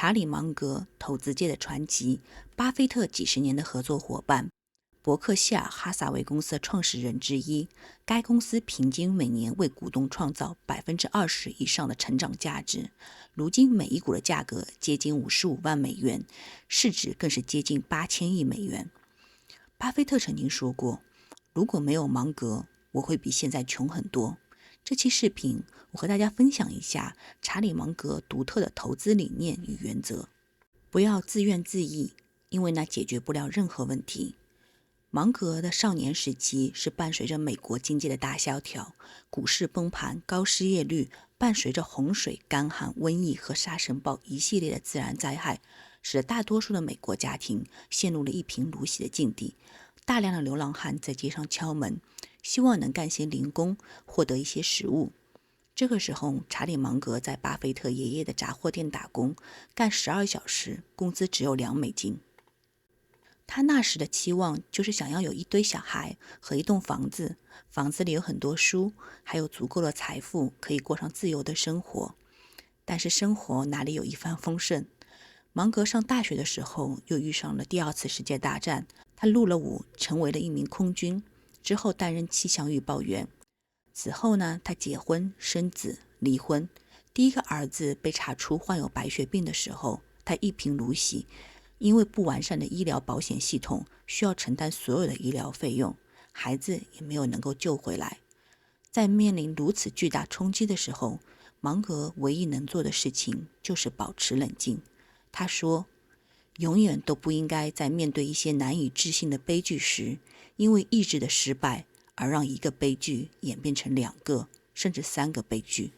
查理·芒格，投资界的传奇，巴菲特几十年的合作伙伴，伯克希尔哈撒韦公司的创始人之一。该公司平均每年为股东创造20%以上的成长价值，如今每一股的价格接近55万美元，市值更是接近8000亿美元。巴菲特曾经说过，如果没有芒格，我会比现在穷很多。这期视频我和大家分享一下查理·芒格独特的投资理念与原则。不要自怨自艾，因为那解决不了任何问题。芒格的少年时期是伴随着美国经济的大萧条、股市崩盘、高失业率，伴随着洪水、干旱、瘟疫和沙尘暴一系列的自然灾害，使得大多数的美国家庭陷入了一贫如洗的境地。大量的流浪汉在街上敲门，希望能干些零工，获得一些食物。这个时候，查理·芒格在巴菲特爷爷的杂货店打工，干12小时，工资只有$2。他那时的期望就是想要有一堆小孩和一栋房子，房子里有很多书，还有足够的财富，可以过上自由的生活。但是生活哪里有一帆风顺？芒格上大学的时候又遇上了第2次世界大战，他入了伍，成为了一名空军，之后担任气象预报员。此后呢，他结婚生子离婚。第一个儿子被查出患有白血病的时候，他一贫如洗，因为不完善的医疗保险系统，需要承担所有的医疗费用，孩子也没有能够救回来。在面临如此巨大冲击的时候，芒格唯一能做的事情就是保持冷静。他说，永远都不应该在面对一些难以置信的悲剧时，因为意志的失败而让一个悲剧演变成2个甚至3个悲剧。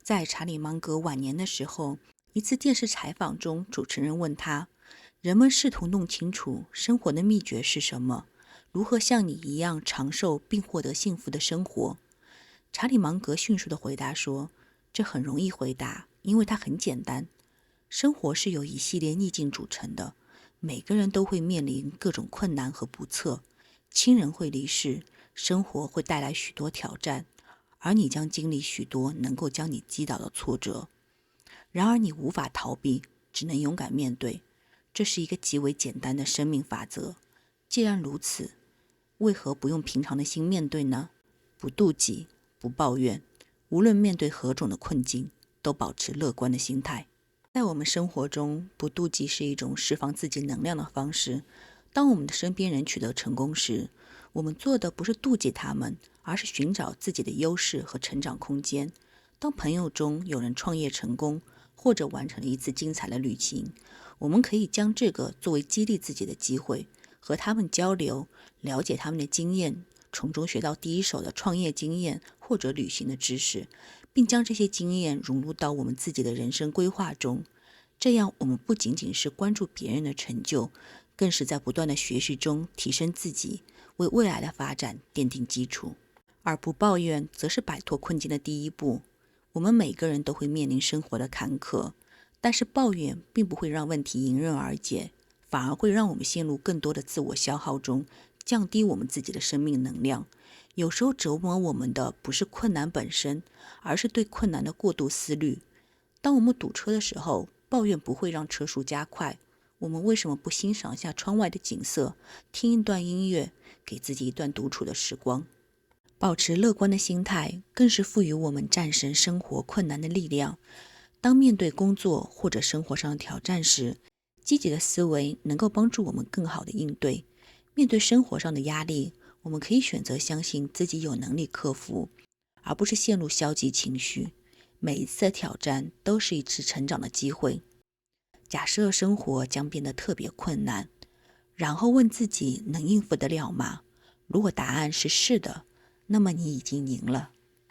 在查理·芒格晚年的时候，一次电视采访中，主持人问他，人们试图弄清楚生活的秘诀是什么，如何像你一样长寿并获得幸福的生活。查理·芒格迅速地回答说，这很容易回答，因为它很简单。生活是由一系列逆境组成的，每个人都会面临各种困难和不测，亲人会离世，生活会带来许多挑战，而你将经历许多能够将你击倒的挫折。然而你无法逃避，只能勇敢面对。这是一个极为简单的生命法则。既然如此，为何不用平常的心面对呢？不妒忌，不抱怨，无论面对何种的困境，都保持乐观的心态。在我们生活中，不妒忌是一种释放自己能量的方式。当我们的身边人取得成功时，我们做的不是妒忌他们，而是寻找自己的优势和成长空间。当朋友中有人创业成功，或者完成了一次精彩的旅行，我们可以将这个作为激励自己的机会，和他们交流，了解他们的经验，从中学到第一手的创业经验或者旅行的知识，并将这些经验融入到我们自己的人生规划中。这样我们不仅仅是关注别人的成就，更是在不断的学习中提升自己，为未来的发展奠定基础。而不抱怨则是摆脱困境的第一步。我们每个人都会面临生活的坎坷，但是抱怨并不会让问题迎刃而解，反而会让我们陷入更多的自我消耗中，降低我们自己的生命能量。有时候折磨我们的不是困难本身，而是对困难的过度思虑。当我们堵车的时候，抱怨不会让车速加快，我们为什么不欣赏一下窗外的景色，听一段音乐，给自己一段独处的时光？保持乐观的心态，更是赋予我们战胜生活困难的力量。当面对工作或者生活上的挑战时，积极的思维能够帮助我们更好的应对。面对生活上的压力，我们可以选择相信自己有能力克服，而不是陷入消极情绪。每一次的挑战都是一次成长的机会。假设生活将变得特别困难，然后问自己能应付得了吗？如果答案是是的，那么你已经赢了。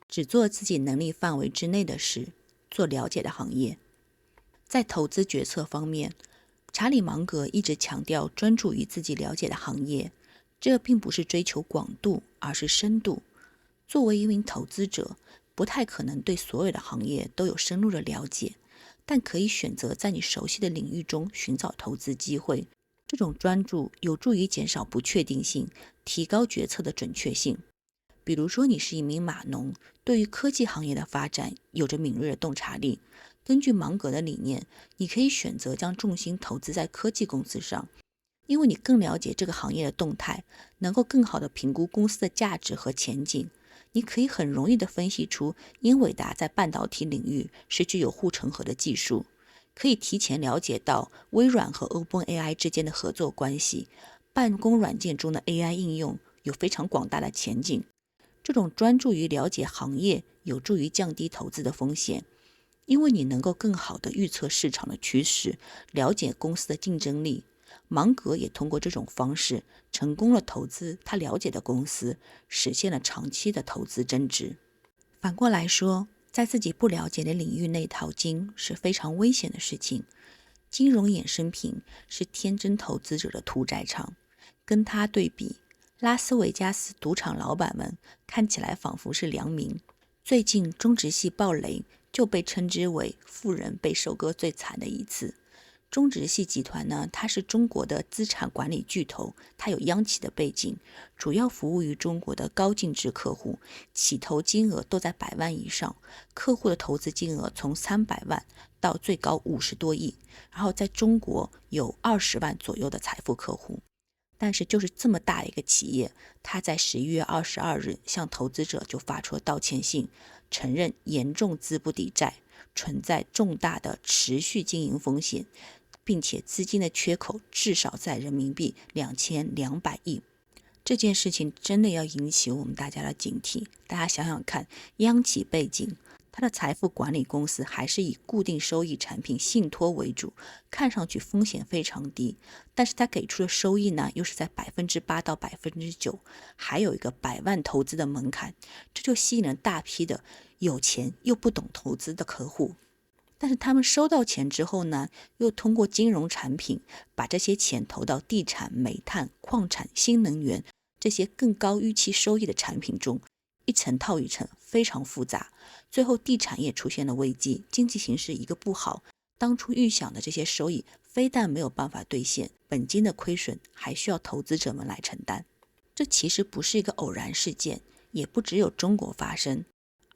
只做自己能力范围之内的事，做了解的行业。在投资决策方面，查理·芒格一直强调专注于自己了解的行业，这并不是追求广度，而是深度。作为一名投资者，不太可能对所有的行业都有深入的了解，但可以选择在你熟悉的领域中寻找投资机会。这种专注有助于减少不确定性，提高决策的准确性。比如说，你是一名码农，对于科技行业的发展有着敏锐的洞察力，根据芒格的理念，你可以选择将重心投资在科技公司上，因为你更了解这个行业的动态，能够更好地评估公司的价值和前景。你可以很容易地分析出英伟达在半导体领域是具有护城河的技术，可以提前了解到微软和 OpenAI 之间的合作关系，办公软件中的 AI 应用有非常广大的前景。这种专注于了解行业，有助于降低投资的风险，因为你能够更好地预测市场的趋势，了解公司的竞争力。芒格也通过这种方式成功了投资他了解的公司，实现了长期的投资增值。反过来说，在自己不了解的领域内淘金是非常危险的事情。金融衍生品是天真投资者的屠宰场，跟它对比，拉斯维加斯赌场老板们看起来仿佛是良民。最近中植系暴雷就被称之为富人被收割最惨的一次。中植系集团呢，它是中国的资产管理巨头，它有央企的背景，主要服务于中国的高净值客户，起投金额都在100万以上，客户的投资金额从300万到最高50多亿，然后在中国有20万左右的财富客户。但是就是这么大一个企业，他在11月22日向投资者就发出了道歉信，承认严重资不抵债，存在重大的持续经营风险，并且资金的缺口至少在人民币2200亿。这件事情真的要引起我们大家的警惕。大家想想看，央企背景，它的财富管理公司还是以固定收益产品信托为主，看上去风险非常低，但是它给出的收益呢，又是在8%到9%，还有一个100万投资的门槛，这就吸引了大批的有钱又不懂投资的客户。但是他们收到钱之后呢，又通过金融产品把这些钱投到地产、煤炭、矿产、新能源这些更高预期收益的产品中，一层套一层，非常复杂。最后地产业出现了危机，经济形势一个不好，当初预想的这些收益非但没有办法兑现，本金的亏损还需要投资者们来承担。这其实不是一个偶然事件，也不只有中国发生。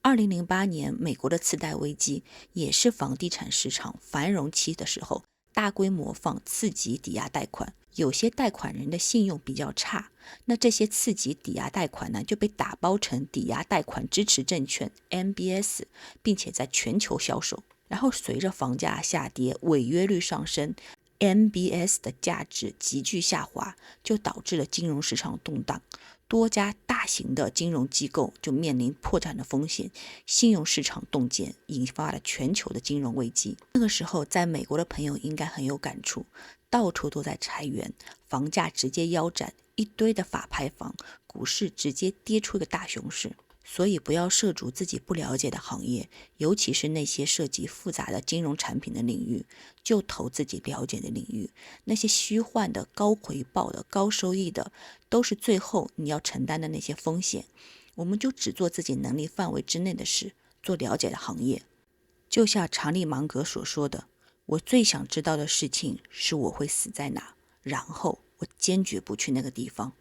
2008年美国的次贷危机也是房地产市场繁荣期的时候，大规模放次级抵押贷款，有些贷款人的信用比较差，那这些次级抵押贷款呢，就被打包成抵押贷款支持证券 MBS， 并且在全球销售。然后随着房价下跌，违约率上升， MBS 的价值急剧下滑，就导致了金融市场动荡，多家大型的金融机构就面临破产的风险，信用市场冻结，引发了全球的金融危机。那个时候在美国的朋友应该很有感触，到处都在裁员，房价直接腰斩，一堆的法拍房，股市直接跌出一个大熊市。所以不要涉足自己不了解的行业，尤其是那些涉及复杂的金融产品的领域，就投自己了解的领域。那些虚幻的、高回报的、高收益的，都是最后你要承担的那些风险。我们就只做自己能力范围之内的事，做了解的行业。就像查理芒格所说的，我最想知道的事情是我会死在哪，然后我坚决不去那个地方。